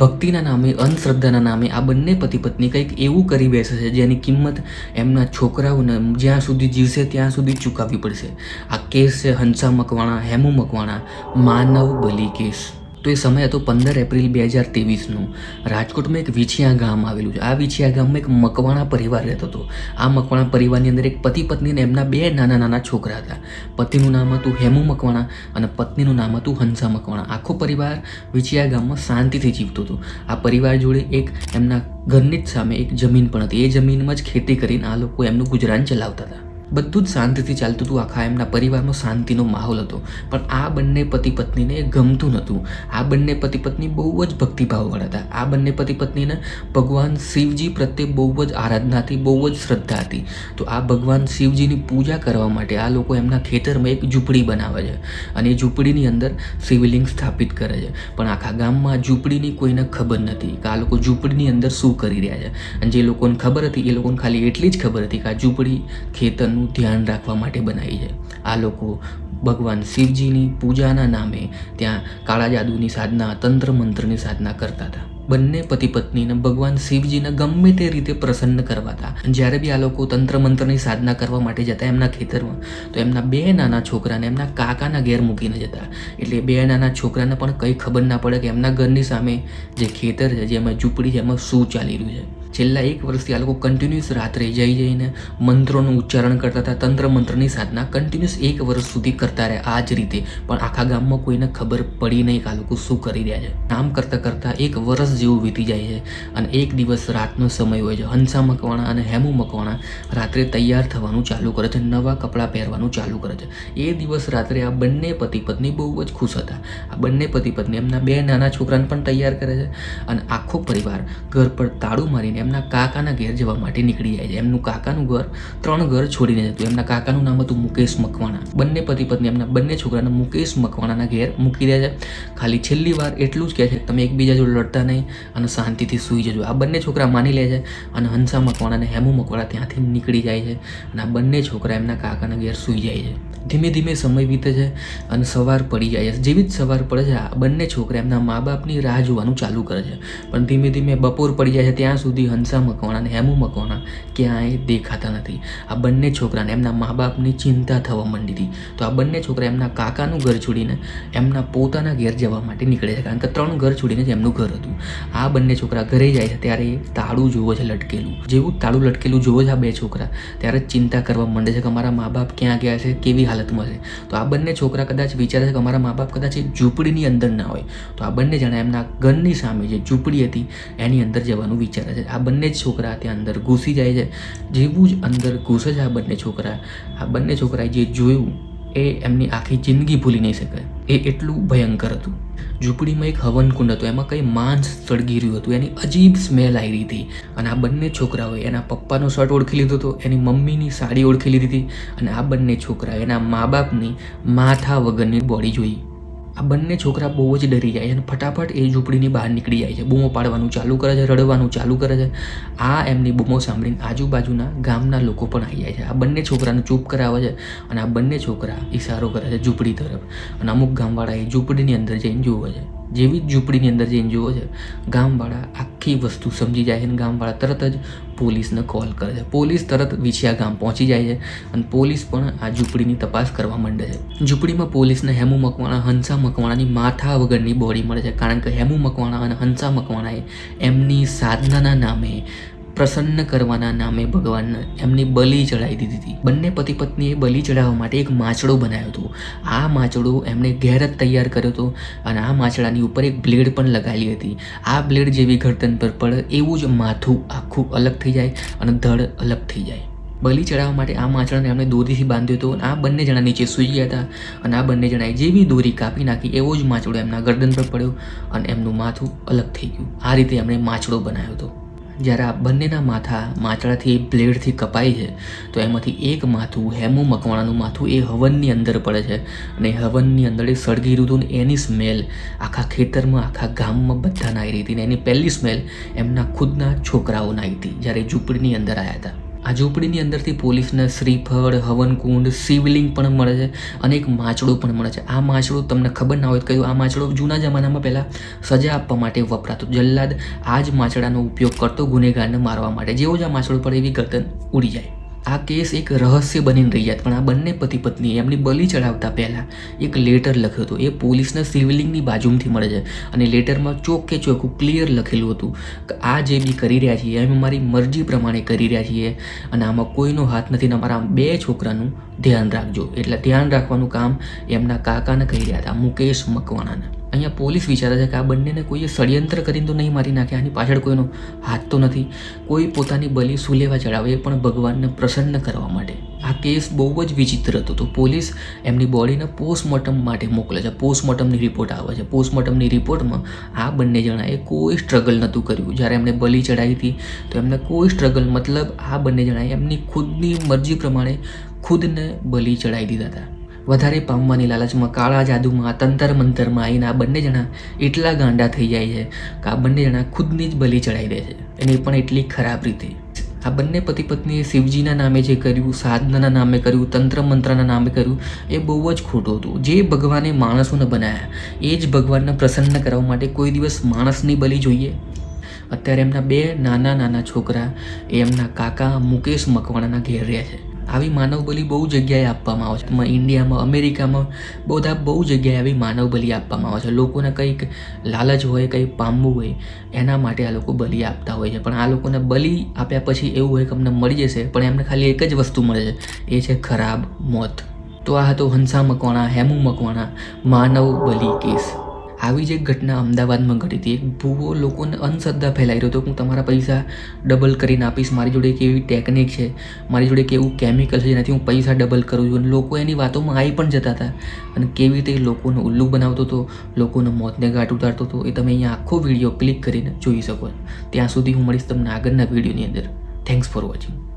ભક્તિના નામે, અંધશ્રદ્ધાના નામે આ બંને પતિ પત્ની કંઈક એવું કરી બેસે છે જેની કિંમત એમના છોકરાઓને જ્યાં સુધી જીવશે ત્યાં સુધી ચૂકવવી પડશે. આ કેસ છે હંસા મકવાણા, હેમુ મકવાણા માનવ બલિ કેસ. તો એ સમય હતો 15 એપ્રિલ 2023નો. રાજકોટમાં એક વિછિયા ગામ આવેલું છે. આ વિછિયા ગામમાં એક મકવાણા પરિવાર રહેતો હતો. આ મકવાણા પરિવારની અંદર એક પતિ પત્ની અને એમના 2 નાના નાના છોકરા હતા. પતિનું નામ હતું હેમુ મકવાણા અને પત્નીનું નામ હતું હંસા મકવાણા. આખો પરિવાર વિછિયા ગામમાં શાંતિથી જીવતો હતો. આ પરિવાર જોડે એક એમના ઘરની જ સામે એક જમીન પણ હતી. એ જમીનમાં જ ખેતી કરીને આ લોકો એમનું ગુજરાન ચલાવતા હતા. બધું જ શાંતિથી ચાલતું હતું. આખા એમના પરિવારમાં શાંતિનો માહોલ હતો. પણ આ બંને પતિ પત્નીને ગમતું નહોતું. આ બંને પતિ પત્ની બહુ જ ભક્તિભાવવાળા હતા. આ બંને પતિ પત્નીને ભગવાન શિવજી પ્રત્યે બહુ જ આરાધના હતી, બહુ જ શ્રદ્ધા હતી. તો આ ભગવાન શિવજીની પૂજા કરવા માટે આ લોકો એમના ખેતરમાં એક ઝૂંપડી બનાવે છે અને એ ઝૂંપડીની અંદર શિવલિંગ સ્થાપિત કરે છે. પણ આખા ગામમાં ઝૂંપડીની કોઈને ખબર નથી કે આ લોકો ઝૂંપડીની અંદર શું કરી રહ્યા છે. અને જે લોકોને ખબર હતી એ લોકોને ખાલી એટલી જ ખબર હતી કે આ ઝૂંપડી ખેતરનું ધ્યાન રાખવા માટે બનાવી છે. આ લોકો ભગવાન શિવજીની પૂજાના નામે ત્યાં કાળા જાદુની સાધના, તંત્ર મંત્રની સાધના કરતા હતા. બંને પતિ પત્નીને ભગવાન શિવજીને ગમે તે રીતે પ્રસન્ન કરવાતા. જ્યારે બી આ લોકો તંત્ર મંત્રની સાધના કરવા માટે જતા એમના ખેતરમાં, તો એમના 2 નાના છોકરાને એમના કાકાના ઘેર મૂકીને જતા. એટલે 2 નાના છોકરાને પણ કંઈ ખબર ના પડે કે એમના ઘરની સામે જે ખેતર છે, જેમાં ઝૂંપડી છે, એમાં શું ચાલી રહ્યું છે. છેલ્લા 1 વર્ષથી આ લોકો કન્ટિન્યુઅસ રાત્રે જઈને મંત્રોનું ઉચ્ચારણ કરતા હતા. તંત્ર મંત્રની સાધના કન્ટિન્યુઅસ 1 વર્ષ સુધી કરતા રહ્યા આ જ રીતે. પણ આખા ગામમાં કોઈને ખબર પડી નહીં કે આ લોકો શું કરી રહ્યા છે. આમ કરતાં કરતાં 1 વર્ષ જેવું વીતી જાય છે અને એક દિવસ રાતનો સમય હોય છે. હંસા મકવાણા અને હેમુ મકવાણા રાત્રે તૈયાર થવાનું ચાલુ કરે છે, નવા કપડાં પહેરવાનું ચાલુ કરે છે. એ દિવસ રાત્રે આ બંને પતિ પત્ની બહુ જ ખુશ હતા. આ બંને પતિ પત્ની એમના 2 નાના છોકરાને પણ તૈયાર કરે છે અને આખો પરિવાર ઘર પર તાળું મારીને એમના કાકાના ઘેર જવા માટે નીકળી જાય છે. એમનું કાકાનું ઘર 3 ઘર છોડીને જતું. એમના કાકાનું નામ હતું મુકેશ મકવાણા. બંને પતિ પત્ની એમના બંને છોકરાને મુકેશ મકવાણાના ઘેર મૂકી દે છે. ખાલી છેલ્લી વાર એટલું જ કહે છે, તમે એકબીજા જોડે લડતા નહીં અને શાંતિથી સૂઈ જજો. આ બંને છોકરા માની લે છે અને હંસા મકવાણા અને હેમુ મકવાણા ત્યાંથી નીકળી જાય છે અને આ બંને છોકરા એમના કાકાના ઘેર સૂઈ જાય છે. ધીમે ધીમે સમય વીતે છે અને સવાર પડી જાય છે. જેવી જ સવાર પડે છે, આ બંને છોકરા એમના મા બાપની રાહ જોવાનું ચાલુ કરે છે. પણ ધીમે ધીમે બપોર પડી જાય છે ત્યાં સુધી હંસા મકવાણા અને હેમુ મકવાણા ક્યાંય દેખાતા નથી. આ બંને છોકરાને એમના મા બાપની ચિંતા થવા માંડી હતી. તો આ બંને છોકરા એમના કાકાનું ઘર છોડીને એમના પોતાના ઘેર જવા માટે નીકળે છે, કારણ કે 3 ઘર છોડીને જ એમનું ઘર હતું. આ બંને છોકરા ઘરે જાય છે ત્યારે તાળું જોવે છે લટકેલું. જેવું તાળું લટકેલું જોવે છે આ 2 છોકરા, ત્યારે જ ચિંતા કરવા માંડે છે કે અમારા મા બાપ ક્યાં ગયા છે, કેવી હાલતમાં છે. તો આ બંને છોકરા કદાચ વિચારે છે કે અમારા મા બાપ કદાચ ઝૂંપડીની અંદર ના હોય. તો આ બંને જણા એમના ઘરની સામે જે ઝૂંપડી હતી એની અંદર જવાનું વિચારે છે. આ બંને જ છોકરા ત્યાં અંદર ઘૂસી જાય છે. જેવું જ અંદર ઘૂસે છે આ બંને છોકરાએ જે જોયું એ એમની આખી જિંદગી ભૂલી નહીં શકે. એ એટલું ભયંકર હતું. ઝૂંપડીમાં એક હવનકુંડ હતો, એમાં કંઈ માંસ સળગી રહ્યું હતું. એની અજીબ સ્મેલ આવી રહી હતી અને આ બંને છોકરાઓએ એના પપ્પાનો શર્ટ ઓળખી લીધો હતો, એની મમ્મીની સાડી ઓળખી લીધી હતી અને આ બંને છોકરાએ એના મા બાપની માથા વગરની બોડી જોઈ. આ બંને છોકરા બહુ જ ડરી જાય છે અને ફટાફટ એ ઝૂંપડીની બહાર નીકળી જાય છે. બૂમો પાડવાનું ચાલુ કરે છે, રડવાનું ચાલુ કરે છે. આ એમની બૂમો સાંભળીને આજુબાજુના ગામના લોકો પણ આવી જાય છે. આ બંને છોકરાને ચૂપ કરાવે છે અને આ બંને છોકરા ઈશારો કરે છે ઝૂંપડી તરફ. અને અમુક ગામવાળા એ ઝૂંપડીની અંદર જઈને જોવે છે. જેવી જ ઝૂંપડીની અંદર જઈને જોવે છે, ગામવાળા આખી વસ્તુ સમજી જાય છે અને ગામવાળા તરત જ પોલીસને કોલ કરે છે. પોલીસ તરત વિછિયા ગામ પહોંચી જાય છે અને પોલીસ પણ આ ઝૂંપડીની તપાસ કરવા માંડે છે. ઝૂંપડીમાં પોલીસને હેમુ મકવાણા, હંસા મકવાણાની માથા વગરની બોડી મળે છે, કારણ કે હેમુ મકવાણા અને હંસા મકવાણાએ એમની સાધનાના નામે, પ્રસન્ન કરવાના નામે ભગવાનને એમની બલિ ચડાવી દીધી હતી. બંને પતિ પત્નીએ બલિ ચડાવવા માટે એક માછડો બનાવ્યો હતો. આ માછડો એમણે ઘેર જ તૈયાર કર્યો હતો અને આ માછડાની ઉપર એક બ્લેડ પણ લગાવેલી હતી. આ બ્લેડ જેવી ગરદન પર પડે એવું જ માથું આખું અલગ થઈ જાય અને ધડ અલગ થઈ જાય. બલિ ચડાવવા માટે આ માછડાને એમણે દોરીથી બાંધ્યો હતો અને આ બંને જણા નીચે સૂઈ ગયા હતા અને આ બંને જણાએ જેવી દોરી કાપી નાખી એવો જ માછડો એમના ગરદન પર પડ્યો અને એમનું માથું અલગ થઈ ગયું. આ રીતે એમણે માછડો બનાવ્યો હતો. જ્યારે આ બંનેના માથા માછડાથી બ્લેડથી કપાય છે તો એમાંથી એક માથું, હેમુ મકવાણાનું માથું, એ હવનની અંદર પડે છે અને હવનની અંદર એ સળગી રહ્યું હતું ને એની સ્મેલ આખા ખેતરમાં, આખા ગામમાં બધાને આવી રહી હતી. ને એની પહેલી સ્મેલ એમના ખુદના છોકરાઓને આવી હતી જ્યારે ઝૂંપડીની અંદર આવ્યા હતા. આ ઝૂંપડીની અંદરથી પોલીસને શ્રીફળ, હવનકુંડ, શિવલિંગ પણ મળે છે અને એક માછડું પણ મળે છે. આ માછડું તમને ખબર ના હોય તો કહ્યું, આ માછડું જૂના જમાનામાં પહેલાં સજા આપવા માટે વપરાતું. જલ્લાદ આ જ માછડાનો ઉપયોગ કરતો ગુનેગારને મારવા માટે. જેવો જ આ માછડું પડે એવી ગરદન ઉડી જાય. આ કેસ એક રહસ્ય બનીને રહી જાય. પણ આ બંને પતિ પત્ની એમની બલી ચડાવતા પહેલાં એક લેટર લખ્યું હતું. એ પોલીસને શિવલિંગની બાજુમાંથી મળે છે અને લેટરમાં ચોખ્ખે ચોખ્ખું ક્લિયર લખેલું હતું કે આ જે બી કરી રહ્યા છીએ અમે મારી મરજી પ્રમાણે કરી રહ્યા છીએ અને આમાં કોઈનો હાથ નથી ને અમારા 2 છોકરાનું ધ્યાન રાખજો. એટલે ધ્યાન રાખવાનું કામ એમના કાકાને કહી રહ્યા હતા, મુકેશ મકવાણાને. અહીંયા પોલીસ વિચારે છે કે આ બંનેને કોઈએ ષડયંત્ર કરીને તો નહીં મારી નાખ્યા, આની પાછળ કોઈનો હાથ તો નથી. કોઈ પોતાની બલી શું લેવા ચડાવે એ પણ ભગવાનને પ્રસન્ન કરવા માટે. આ કેસ બહુ જ વિચિત્ર હતો. તો પોલીસ એમની બોડીને પોસ્ટમોર્ટમ માટે મોકલે છે. પોસ્ટમોર્ટમની રિપોર્ટ આવે છે. પોસ્ટમોર્ટમની રિપોર્ટમાં આ બંને જણાએ કોઈ સ્ટ્રગલ નહોતું કર્યું. જ્યારે એમને બલી ચડાવી હતી તો એમને કોઈ સ્ટ્રગલ, મતલબ આ બંને જણાએ એમની ખુદની મરજી પ્રમાણે ખુદને બલી ચડાવી દીધા હતા. વધારે પામવાની લાલચમાં, કાળા જાદુમાં, તંતર મંતરમાં આવીને આ બંને જણા એટલા ગાંડા થઈ જાય છે કે આ બંને જણા ખુદની જ બલી ચડાવી દે છે, અને પણ એટલી ખરાબ રીતે. આ બંને પતિ પત્નીએ શિવજીના નામે જે કર્યું, સાધનાના નામે કર્યું, તંત્ર મંત્રના નામે કર્યું, એ બહુ જ ખોટું હતું. જે ભગવાને માણસોને બનાવ્યા એ જ ભગવાનને પ્રસન્ન કરવા માટે કોઈ દિવસ માણસની બલી જોઈએ? અત્યારે એમના 2 નાના છોકરા એ એમના કાકા મુકેશ મકવાણાના ઘેર રહ્યા છે. આવી માનવ બલી બહુ જગ્યાએ આપવામાં આવે છે. ઇન્ડિયામાં, અમેરિકામાં બહુ જગ્યાએ આવી માનવ બલી આપવામાં આવે છે. લોકોને કંઈક લાલચ હોય, કંઈક પામવું હોય એના માટે આ લોકો બલી આપતા હોય છે. પણ આ લોકોને બલી આપ્યા પછી એવું હોય કે અમને મળી જશે, પણ એમને ખાલી એક જ વસ્તુ મળે છે, એ છે ખરાબ મોત. તો આ હતો હંસા મકવાણા, હેમુ મકવાણા માનવ બલી કેસ. આવી જ એક ઘટના અમદાવાદમાં ઘટી હતી. એક ભૂવો લોકોને અંધશ્રદ્ધા ફેલાઈ રહ્યો હતો કે હું તમારા પૈસા ડબલ કરીને આપીશ, મારી જોડે એક એવી ટેકનિક છે, મારી જોડે એક એવું કેમિકલ છે જેનાથી હું પૈસા ડબલ કરું છું. અને લોકો એની વાતોમાં આવી પણ જતા હતા અને કેવી રીતે લોકોને ઉલ્લુ બનાવતો હતો, લોકોને મોતને ઘાટ ઉતારતો હતો, એ તમે અહીંયા આખો વિડીયો ક્લિક કરીને જોઈ શકો. ત્યાં સુધી હું મળીશ તમને આગળના વિડીયોની અંદર. Thanks for watching.